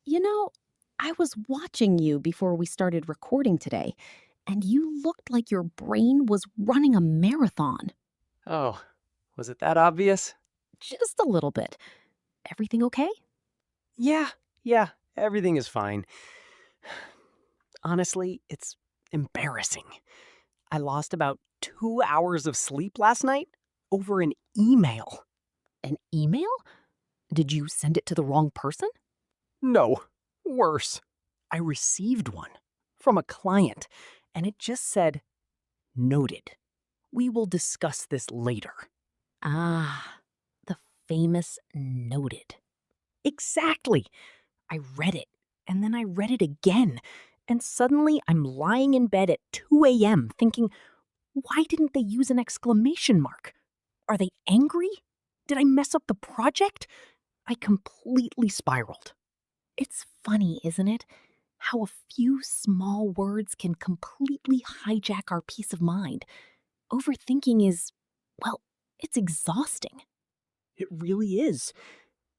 You know, I was watching you before we started recording today, and you looked like your brain was running a marathon. Oh, was it that obvious? Just a little bit. Everything okay? Yeah, yeah, everything is fine. Honestly, it's embarrassing. I lost about 2 hours of sleep last night over an email. An email? Did you send it to the wrong person? No, worse. I received one from a client, and it just said, "Noted. We will discuss this later." Ah, the famous noted. Exactly. I read it, and then I read it again, and suddenly I'm lying in bed at 2 a.m. thinking, why didn't they use an exclamation mark? Are they angry? Did I mess up the project? I completely spiraled. It's funny, isn't it? How a few small words can completely hijack our peace of mind. Overthinking is, well, it's exhausting. It really is.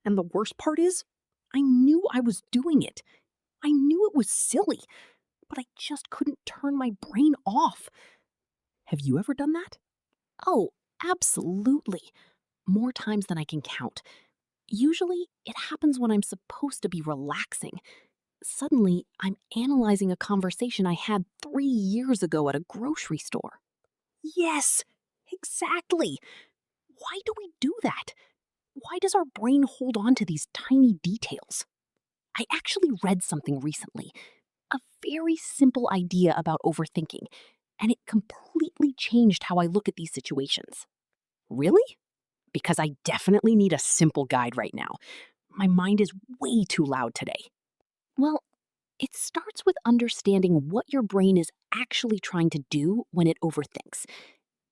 And the worst part is, I knew I was doing it. I knew it was silly, but I just couldn't turn my brain off. Have you ever done that? Oh, absolutely. More times than I can count. Usually, it happens when I'm supposed to be relaxing. Suddenly, I'm analyzing a conversation I had 3 years ago at a grocery store. Yes, exactly. Why do we do that? Why does our brain hold on to these tiny details? I actually read something recently, a very simple idea about overthinking, and it completely changed how I look at these situations. Really? Because I definitely need a simple guide right now. My mind is way too loud today. Well, it starts with understanding what your brain is actually trying to do when it overthinks.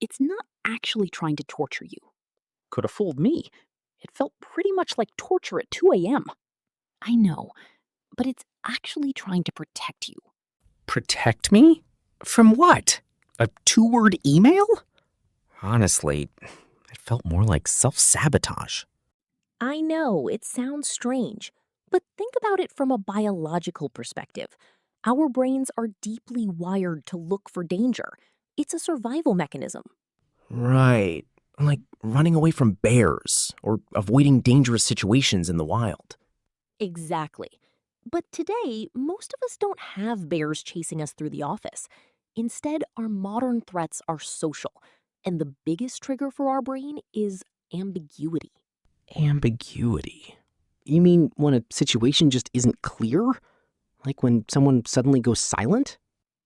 It's not actually trying to torture you. Could have fooled me. It felt pretty much like torture at 2 a.m. I know, but it's actually trying to protect you. Protect me? From what? A 2-word email? Honestly, it felt more like self sabotage. I know it sounds strange, but think about it from a biological perspective. Our brains are deeply wired to look for danger. It's a survival mechanism. Right. Like running away from bears or avoiding dangerous situations in the wild. Exactly. But today, most of us don't have bears chasing us through the office. Instead, our modern threats are social. And the biggest trigger for our brain is ambiguity. Ambiguity. You mean when a situation just isn't clear? Like when someone suddenly goes silent?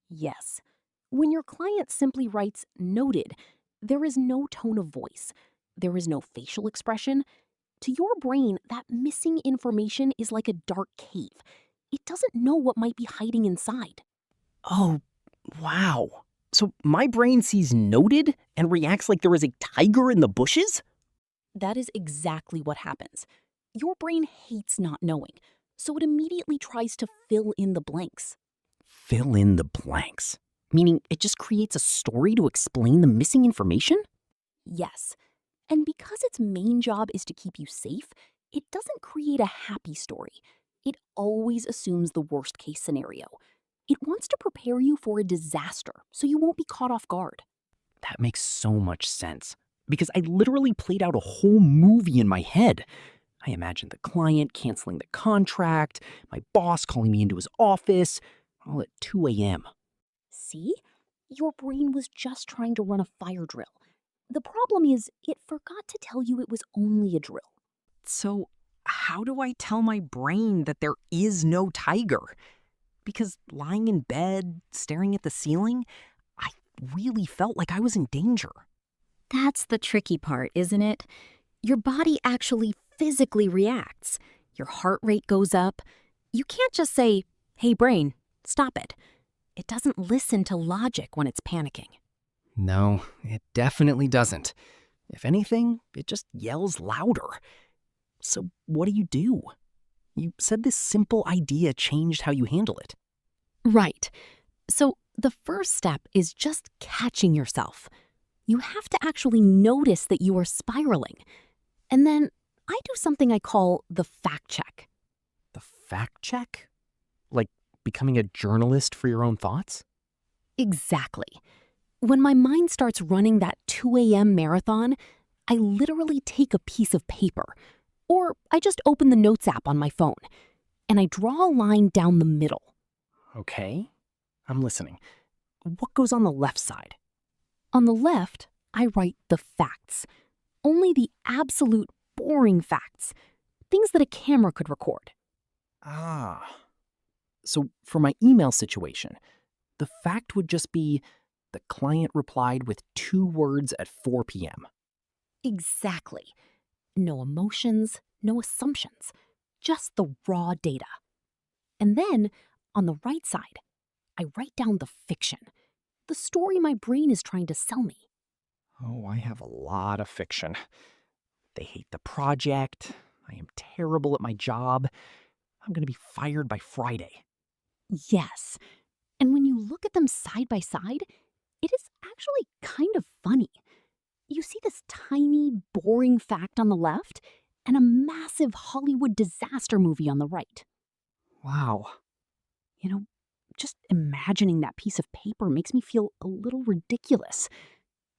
Yes. When your client simply writes noted, there is no tone of voice, there is no facial expression. To your brain, that missing information is like a dark cave. It doesn't know what might be hiding inside. Oh, wow. So my brain sees noted and reacts like there is a tiger in the bushes? That is exactly what happens. Your brain hates not knowing, so it immediately tries to fill in the blanks. Fill in the blanks. Meaning it just creates a story to explain the missing information? Yes. And because its main job is to keep you safe, it doesn't create a happy story. It always assumes the worst case scenario. It wants to prepare you for a disaster so you won't be caught off guard. That makes so much sense. Because I literally played out a whole movie in my head. I imagined the client canceling the contract, my boss calling me into his office, all at 2 a.m. See? Your brain was just trying to run a fire drill. The problem is, it forgot to tell you it was only a drill. So, how do I tell my brain that there is no tiger? Because lying in bed, staring at the ceiling, I really felt like I was in danger. That's the tricky part, isn't it? Your body actually physically reacts. Your heart rate goes up. You can't just say, hey, brain, stop it. It doesn't listen to logic when it's panicking. No, it definitely doesn't. If anything, it just yells louder. So, what do? You said this simple idea changed how you handle it. Right. So the first step is just catching yourself. You have to actually notice that you are spiraling. And then I do something I call the fact check. The fact check? Like becoming a journalist for your own thoughts? Exactly. When my mind starts running that 2 a.m. marathon, I literally take a piece of paper, or I just open the Notes app on my phone, and I draw a line down the middle. Okay, I'm listening. What goes on the left side? On the left, I write the facts, only the absolute boring facts, things that a camera could record. Ah. So for my email situation, the fact would just be the client replied with 2 words at 4 p.m. Exactly. No emotions, no assumptions, just the raw data. And then, on the right side, I write down the fiction, the story my brain is trying to sell me. Oh, I have a lot of fiction. They hate the project. I am terrible at my job. I'm going to be fired by Friday. Yes. And when you look at them side by side, it is actually kind of funny. You see this tiny, boring fact on the left and a massive Hollywood disaster movie on the right. Wow. You know, just imagining that piece of paper makes me feel a little ridiculous,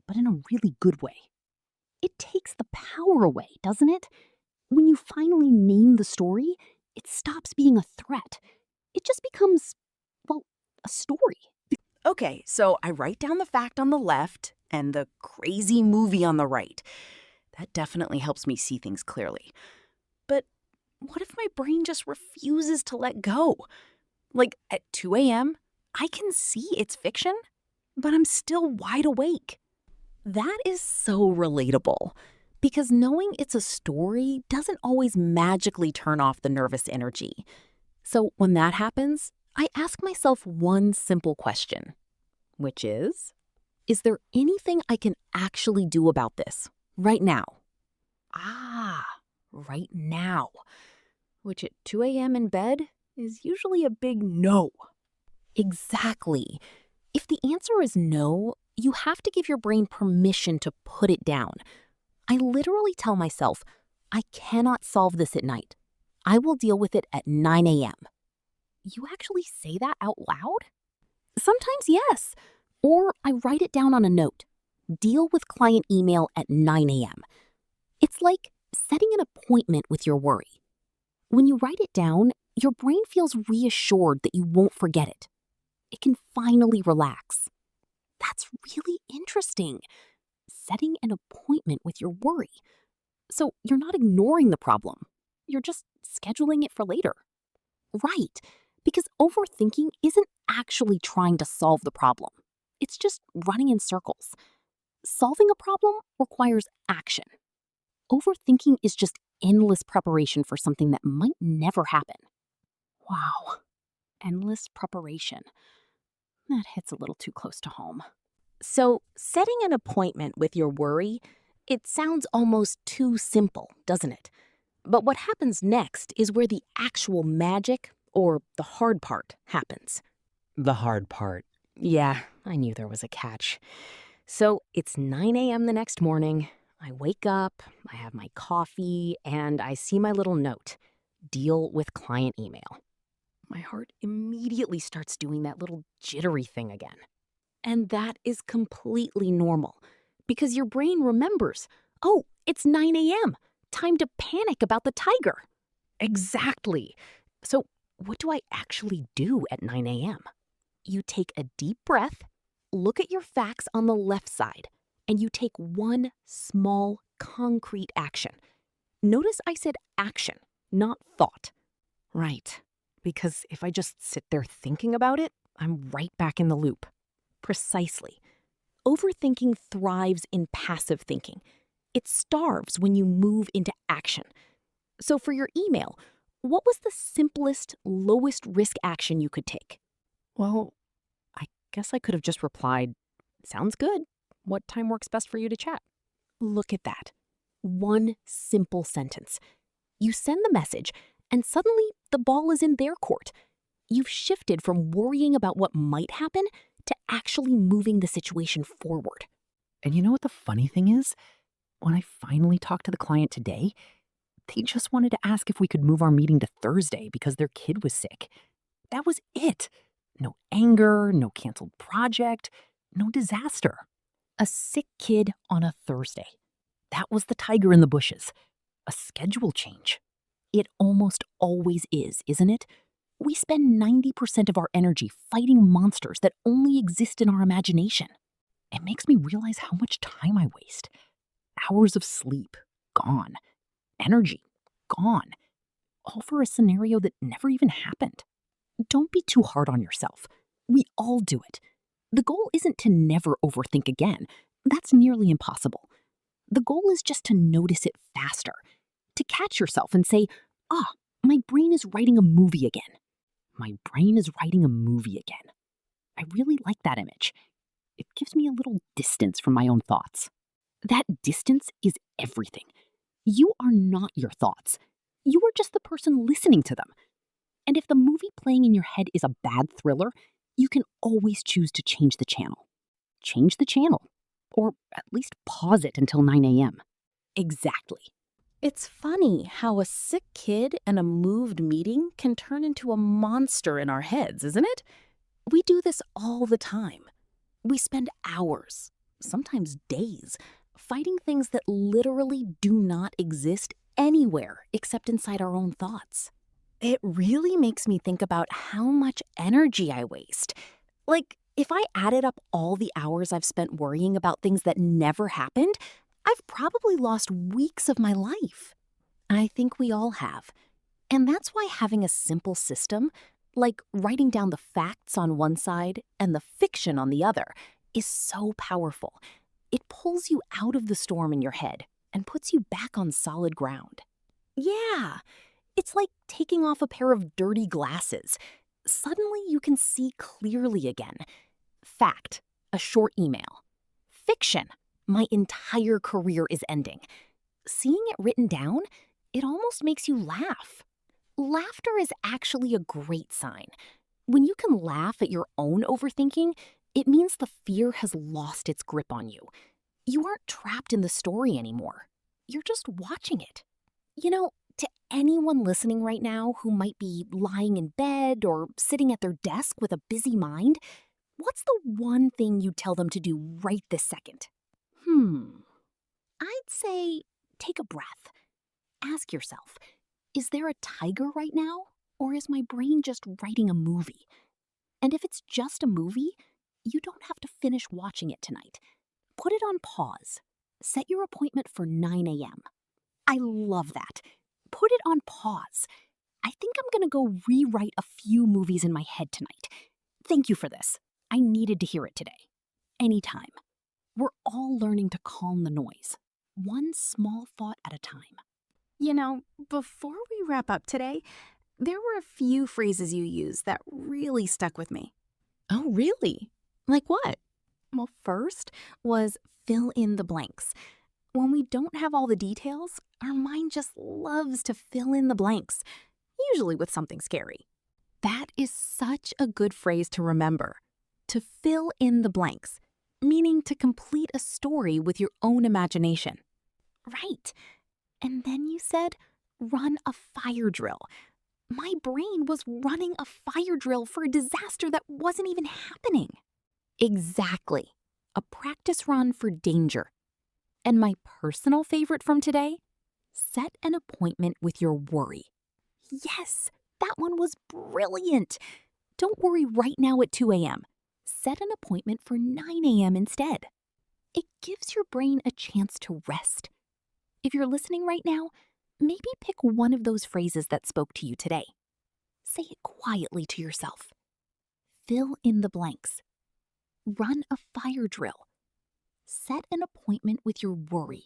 but in a really good way. It takes the power away, doesn't it? When you finally name the story, it stops being a threat. It just becomes, well, a story. Okay, so I write down the fact on the left and the crazy movie on the right. That definitely helps me see things clearly. But what if my brain just refuses to let go? Like at 2 a.m., I can see it's fiction, but I'm still wide awake. That is so relatable because knowing it's a story doesn't always magically turn off the nervous energy. So when that happens, I ask myself one simple question, which is there anything I can actually do about this right now? Ah, right now. Which at 2 a.m. in bed is usually a big no. Exactly. If the answer is no, you have to give your brain permission to put it down. I literally tell myself, I cannot solve this at night. I will deal with it at 9 a.m. You actually say that out loud? Sometimes, yes. Or I write it down on a note. Deal with client email at 9 a.m. It's like setting an appointment with your worry. When you write it down, your brain feels reassured that you won't forget it. It can finally relax. That's really interesting. Setting an appointment with your worry. So you're not ignoring the problem. You're just scheduling it for later. Right, because overthinking isn't actually trying to solve the problem. It's just running in circles. Solving a problem requires action. Overthinking is just endless preparation for something that might never happen. Wow, endless preparation. That hits a little too close to home. So, setting an appointment with your worry, it sounds almost too simple, doesn't it? But what happens next is where the actual magic, or the hard part, happens. The hard part. Yeah, I knew there was a catch. So it's 9 a.m. the next morning. I wake up, I have my coffee, and I see my little note, deal with client email. My heart immediately starts doing that little jittery thing again. And that is completely normal because your brain remembers, oh, it's 9 a.m. Time to panic about the tiger. Exactly. So what do I actually do at 9 a.m.? You take a deep breath, look at your facts on the left side, and you take one small, concrete action. Notice I said action, not thought. Right, because if I just sit there thinking about it, I'm right back in the loop. Precisely. Overthinking thrives in passive thinking. It starves when you move into action. So for your email, what was the simplest, lowest risk action you could take? Well, I guess I could have just replied, sounds good. What time works best for you to chat? Look at that. One simple sentence. You send the message, and suddenly the ball is in their court. You've shifted from worrying about what might happen to actually moving the situation forward. And you know what the funny thing is? When I finally talked to the client today, They just wanted to ask if we could move our meeting to Thursday because their kid was sick. That was it. No anger, no canceled project, no disaster. A sick kid on a Thursday. That was the tiger in the bushes. A schedule change. It almost always is, isn't it? We spend 90% of our energy fighting monsters that only exist in our imagination. It makes me realize how much time I waste. Hours of sleep, gone. Energy, gone. All for a scenario that never even happened. Don't be too hard on yourself. We all do it. The goal isn't to never overthink again. That's nearly impossible. The goal is just to notice it faster, to catch yourself and say, my brain is writing a movie again. My brain is writing a movie again. I really like that image. It gives me a little distance from my own thoughts. That distance is everything. You are not your thoughts. You are just the person listening to them. And if the movie playing in your head is a bad thriller, you can always choose to change the channel. Change the channel. Or at least pause it until 9 a.m. Exactly. It's funny how a sick kid and a moved meeting can turn into a monster in our heads, isn't it? We do this all the time. We spend hours, sometimes days, fighting things that literally do not exist anywhere except inside our own thoughts. It really makes me think about how much energy I waste. Like, if I added up all the hours I've spent worrying about things that never happened, I've probably lost weeks of my life. I think we all have. And that's why having a simple system, like writing down the facts on one side and the fiction on the other, is so powerful. It pulls you out of the storm in your head and puts you back on solid ground. Yeah, it's like taking off a pair of dirty glasses. Suddenly you can see clearly again. Fact, a short email. Fiction, my entire career is ending. Seeing it written down, it almost makes you laugh. Laughter is actually a great sign. When you can laugh at your own overthinking, it means the fear has lost its grip on you. You aren't trapped in the story anymore. You're just watching it. You know, to anyone listening right now who might be lying in bed or sitting at their desk with a busy mind, what's the one thing you'd tell them to do right this second? I'd say take a breath. Ask yourself, is there a tiger right now, or is my brain just writing a movie? And if it's just a movie, you don't have to finish watching it tonight. Put it on pause. Set your appointment for 9 a.m. I love that. Put it on pause. I think I'm going to go rewrite a few movies in my head tonight. Thank you for this. I needed to hear it today. Anytime. We're all learning to calm the noise, one small thought at a time. You know, before we wrap up today, there were a few phrases you used that really stuck with me. Oh, really? Like what? Well, first was fill in the blanks. When we don't have all the details, our mind just loves to fill in the blanks, usually with something scary. That is such a good phrase to remember. To fill in the blanks, meaning to complete a story with your own imagination. Right. And then you said, run a fire drill. My brain was running a fire drill for a disaster that wasn't even happening. Exactly. A practice run for danger. And my personal favorite from today? Set an appointment with your worry. Yes, that one was brilliant. Don't worry right now at 2 a.m. Set an appointment for 9 a.m. instead. It gives your brain a chance to rest. If you're listening right now, maybe pick one of those phrases that spoke to you today. Say it quietly to yourself. Fill in the blanks. Run a fire drill. Set an appointment with your worry.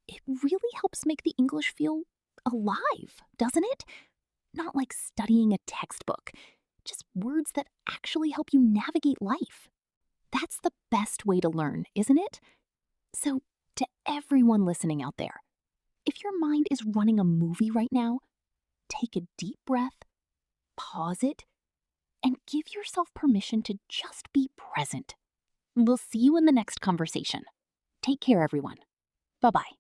It really helps make the English feel alive, doesn't it? Not like studying a textbook, just words that actually help you navigate life. That's the best way to learn, isn't it? So, to everyone listening out there, if your mind is running a movie right now, take a deep breath, pause it, and give yourself permission to just be present. We'll see you in the next conversation. Take care, everyone. Bye-bye.